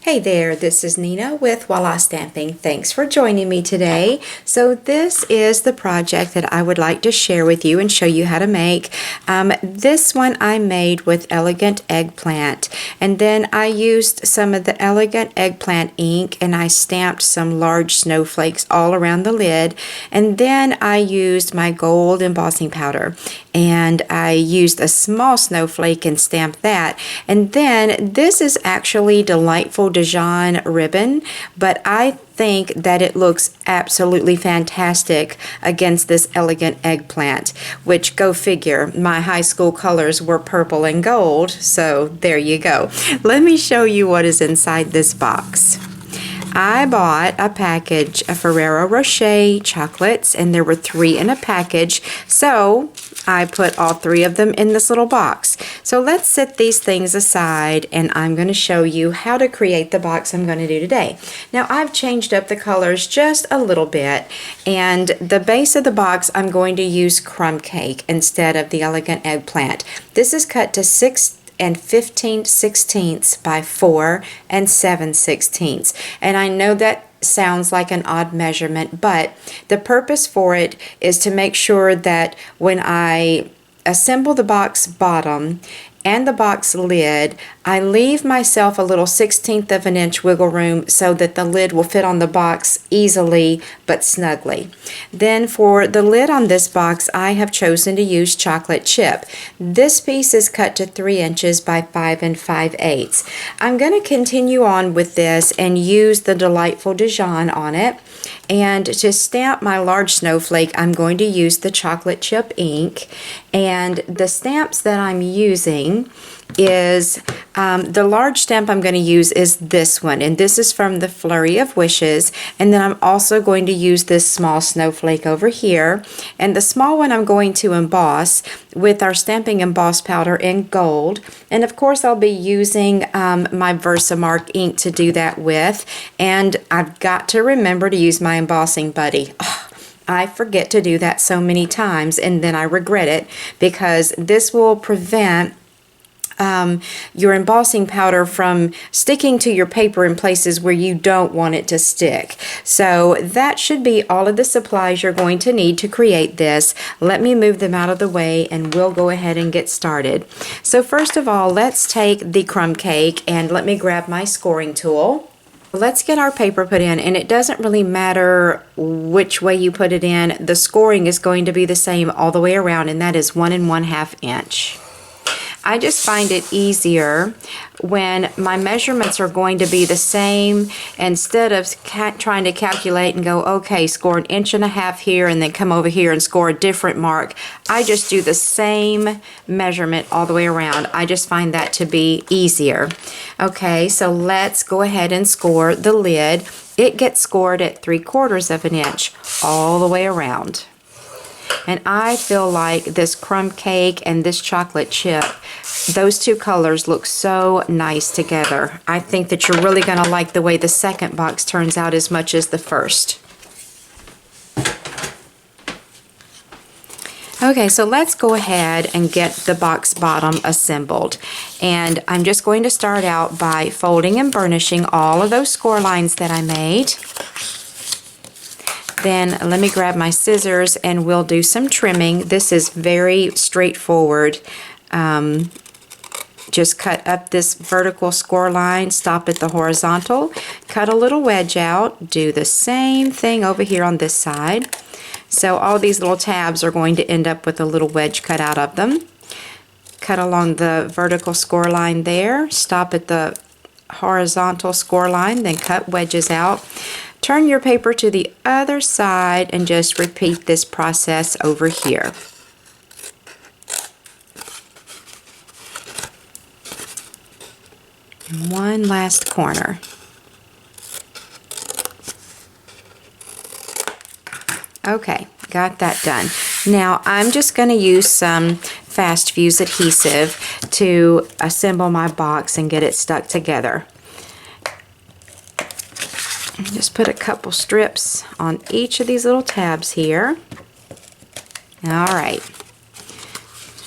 Hey there, this is Nina with Walla Stamping. Thanks for joining me today. So this is the project that I would like to share with you and show you how to make. This one I made with Elegant Eggplant, and then I used some of the Elegant Eggplant ink and I stamped some large snowflakes all around the lid, and then I used my gold embossing powder and I used a small snowflake and stamped that. And then this is actually Delightful Dijon ribbon, but I think that it looks absolutely fantastic against this Elegant Eggplant, which, go figure, my high school colors were purple and gold, so there you go. Let me show you what is inside this box. I bought a package of Ferrero Roche chocolates, and there were 3 in a package, so I put all 3 of them in this little box. So let's set these things aside, and I'm going to show you how to create the box I'm going to do today. Now, I've changed up the colors just a little bit, and the base of the box I'm going to use crumb cake instead of the Elegant Eggplant. This is cut to 6 15/16 by 4 7/16. And I know that sounds like an odd measurement, but the purpose for it is to make sure that when I assemble the box bottom and the box lid, I leave myself a little 1/16 of an inch wiggle room so that the lid will fit on the box easily but snugly. Then for the lid on this box, I have chosen to use chocolate chip. This piece is cut to 3 inches by 5 5/8. I'm going to continue on with this and use the Delightful Dijon on it. And to stamp my large snowflake, I'm going to use the chocolate chip ink. And the stamps that I'm using is, the large stamp I'm going to use is this one, and this is from the Flurry of Wishes. And then I'm also going to use this small snowflake over here, and the small one I'm going to emboss with our Stampin' emboss powder in gold. And of course I'll be using my Versamark ink to do that with, and I've got to remember to use my embossing buddy. I forget to do that so many times, and then I regret it, because this will prevent your embossing powder from sticking to your paper in places where you don't want it to stick. So that should be all of the supplies you're going to need to create this. Let me move them out of the way and we'll go ahead and get started. So first of all, let's take the crumb cake, and let me grab my scoring tool. Let's get our paper put in, and it doesn't really matter which way you put it in. The scoring is going to be the same all the way around, and that is 1 1/2 inch. I just find it easier when my measurements are going to be the same, instead of trying to calculate and go, okay, score 1 1/2 inches here and then come over here and score a different mark. I just do the same measurement all the way around. I just find that to be easier. Okay, so let's go ahead and score the lid. It gets scored at 3/4 of an inch all the way around. And I feel like this crumb cake and this chocolate chip, those 2 colors look so nice together. I think that you're really going to like the way the second box turns out as much as the first. Okay, so let's go ahead and get the box bottom assembled. And I'm just going to start out by folding and burnishing all of those score lines that I made. Then let me grab my scissors and we'll do some trimming. This is very straightforward. Just cut up this vertical score line, stop at the horizontal, cut a little wedge out, do the same thing over here on this side. So all these little tabs are going to end up with a little wedge cut out of them. Cut along the vertical score line there, stop at the horizontal score line, then cut wedges out. Turn your paper to the other side and just repeat this process over here. And one last corner. Okay, got that done. Now I'm just going to use some fast fuse adhesive to assemble my box and get it stuck together. Just put a couple strips on each of these little tabs here. Alright.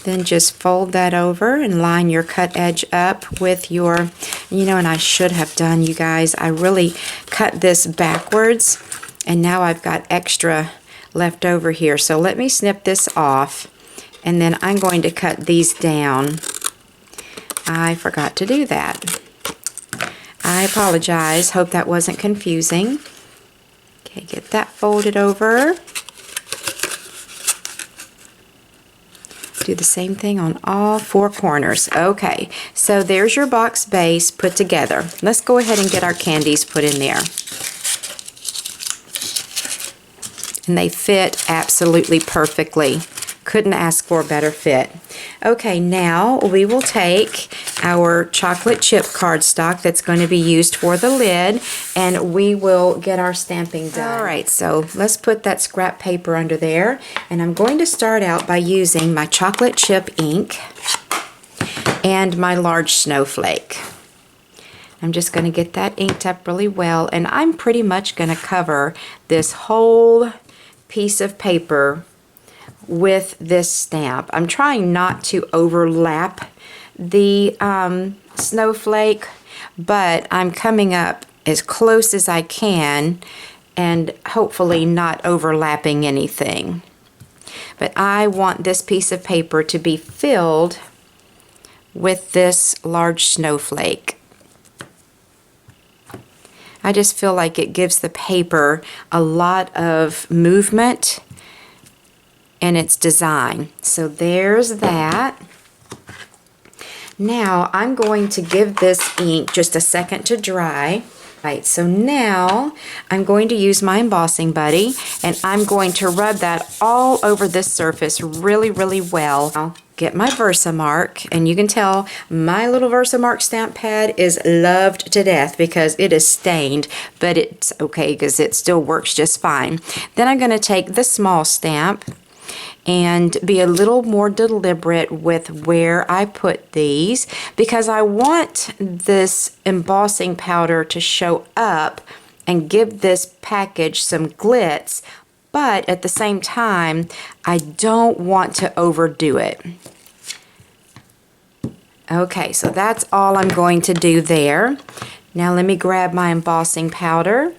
Then just fold that over and line your cut edge up with your You know, and I should have done, you guys, I really cut this backwards, and now I've got extra left over here. So let me snip this off, and then I'm going to cut these down. I forgot to do that. I apologize. Hope that wasn't confusing. Okay, get that folded over. Do the same thing on all four corners. Okay, so there's your box base put together. Let's go ahead and get our candies put in there. And they fit absolutely perfectly. Couldn't ask for a better fit. Okay, now we will take our chocolate chip cardstock that's going to be used for the lid, and we will get our stamping done. All right, so let's put that scrap paper under there, and I'm going to start out by using my chocolate chip ink and my large snowflake. I'm just going to get that inked up really well, and I'm pretty much going to cover this whole piece of paper with this stamp. I'm trying not to overlap the snowflake, but I'm coming up as close as I can and hopefully not overlapping anything. But I want this piece of paper to be filled with this large snowflake. I just feel like it gives the paper a lot of movement in its design. So there's that. Now I'm going to give this ink just a second to dry. Right, so now I'm going to use my embossing buddy, and I'm going to rub that all over this surface really, really well. I'll get my Versamark, and you can tell my little Versamark stamp pad is loved to death because it is stained, but it's okay because it still works just fine. Then I'm going to take the small stamp and be a little more deliberate with where I put these, because I want this embossing powder to show up and give this package some glitz, but at the same time I don't want to overdo it. Okay, so that's all I'm going to do there. Now let me grab my embossing powder,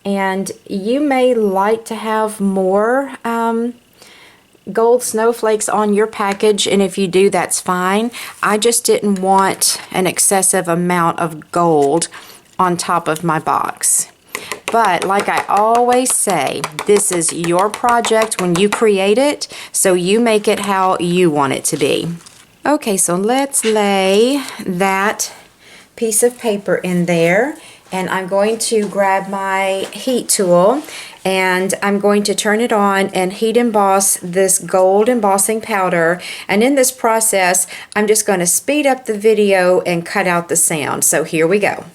and you may like to have more gold snowflakes on your package, and if you do, that's fine. I just didn't want an excessive amount of gold on top of my box. But like I always say, this is your project when you create it, so you make it how you want it to be. Okay, so let's lay that piece of paper in there, and I'm going to grab my heat tool, and I'm going to turn it on and heat emboss this gold embossing powder. And in this process, I'm just going to speed up the video and cut out the sound. So here we go.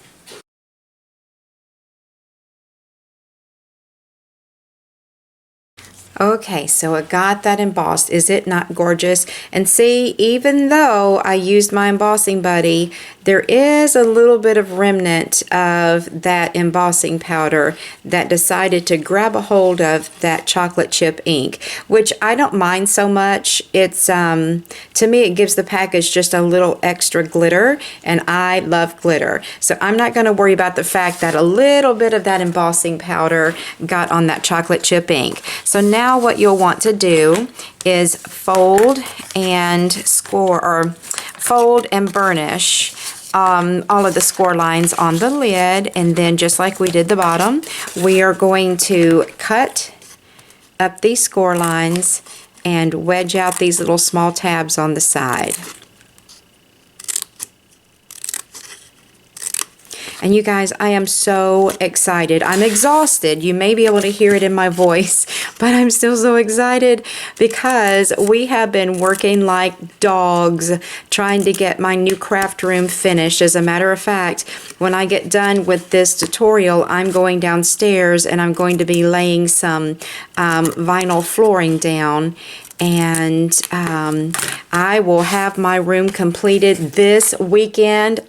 Okay, so it got that embossed. Is it not gorgeous? And see, even though I used my embossing buddy, there is a little bit of remnant of that embossing powder that decided to grab a hold of that chocolate chip ink, which I don't mind so much. It's to me, it gives the package just a little extra glitter, and I love glitter. So I'm not going to worry about the fact that a little bit of that embossing powder got on that chocolate chip ink. So now what you'll want to do is fold and score, or fold and burnish all of the score lines on the lid, and then just like we did the bottom, we are going to cut up these score lines and wedge out these little small tabs on the side. And you guys, I am so excited. I'm exhausted. You may be able to hear it in my voice, but I'm still so excited because we have been working like dogs trying to get my new craft room finished. As a matter of fact, when I get done with this tutorial, I'm going downstairs and I'm going to be laying some vinyl flooring down, and I will have my room completed this weekend.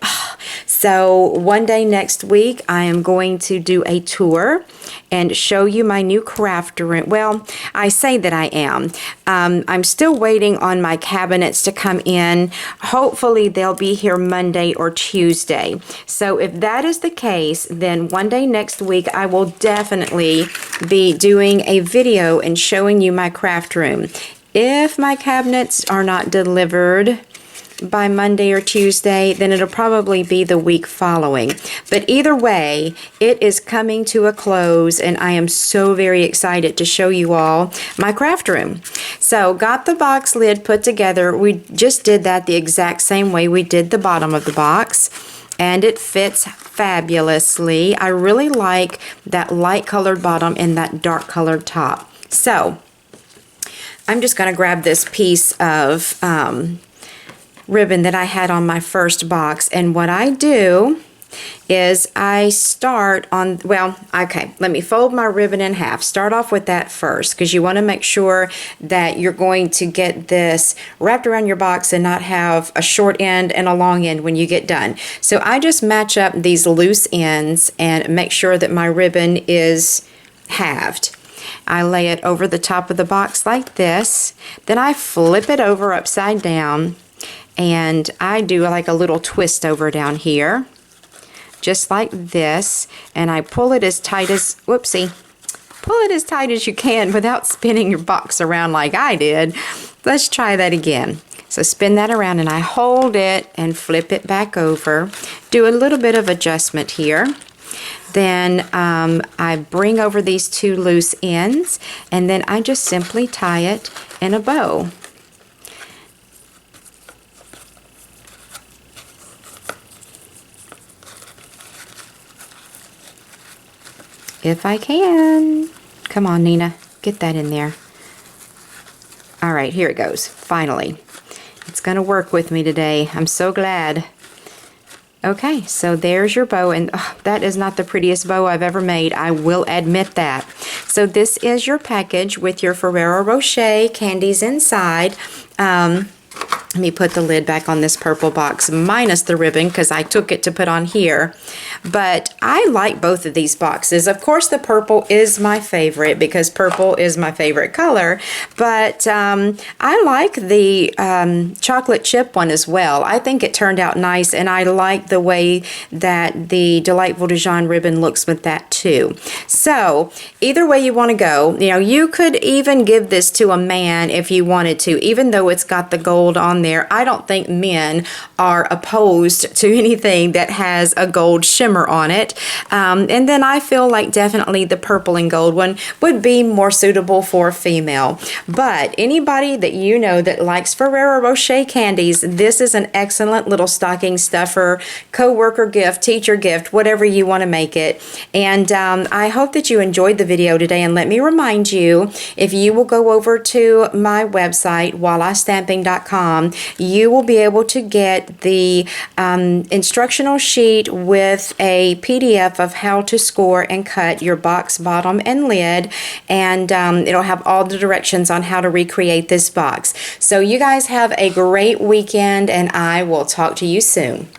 So one day next week I am going to do a tour, and show you my new craft room. Well, I say that I am. I'm still waiting on my cabinets to come in. Hopefully they'll be here Monday or Tuesday. So if that is the case, then one day next week I will definitely be doing a video and showing you my craft room. If my cabinets are not delivered by Monday or Tuesday, then it'll probably be the week following. But either way, it is coming to a close, and I am so very excited to show you all my craft room. So got the box lid put together. We just did that the exact same way we did the bottom of the box, and it fits fabulously. I really like that light colored bottom and that dark colored top. So I'm just going to grab this piece of ribbon that I had on my first box, and what I do is I start on, well, okay, let me fold my ribbon in half. Start off with that first, because you want to make sure that you're going to get this wrapped around your box and not have a short end and a long end when you get done. So I just match up these loose ends and make sure that my ribbon is halved. I lay it over the top of the box like this. Then I flip it over upside down, and I do like a little twist over down here, just like this, and I pull it as tight as, whoopsie, pull it as tight as you can without spinning your box around like I did. Let's try that again. So spin that around, and I hold it and flip it back over. Do a little bit of adjustment here. Then I bring over these two loose ends, and then I just simply tie it in a bow. If I can. Come on, Nina, get that in there. All right, here it goes, finally. It's gonna work with me today. I'm so glad. Okay, so there's your bow, and that is not the prettiest bow I've ever made. I will admit that. So this is your package with your Ferrero Roche candies inside. Let me put the lid back on this purple box, minus the ribbon, because I took it to put on here. But I like both of these boxes. Of course, the purple is my favorite because purple is my favorite color. But I like the chocolate chip one as well. I think it turned out nice, and I like the way that the Delightful Dijon ribbon looks with that too. So either way you want to go, you know, you could even give this to a man if you wanted to, even though it's got the gold on there. I don't think men are opposed to anything that has a gold shimmer on it. And then I feel like definitely the purple and gold one would be more suitable for a female. But anybody that you know that likes Ferrero Rocher candies, this is an excellent little stocking stuffer, co-worker gift, teacher gift, whatever you want to make it. And I hope that you enjoyed the video today. And let me remind you, if you will go over to my website, wallastamping.com, you will be able to get the instructional sheet with a PDF of how to score and cut your box bottom and lid, and it'll have all the directions on how to recreate this box. So you guys have a great weekend, and I will talk to you soon.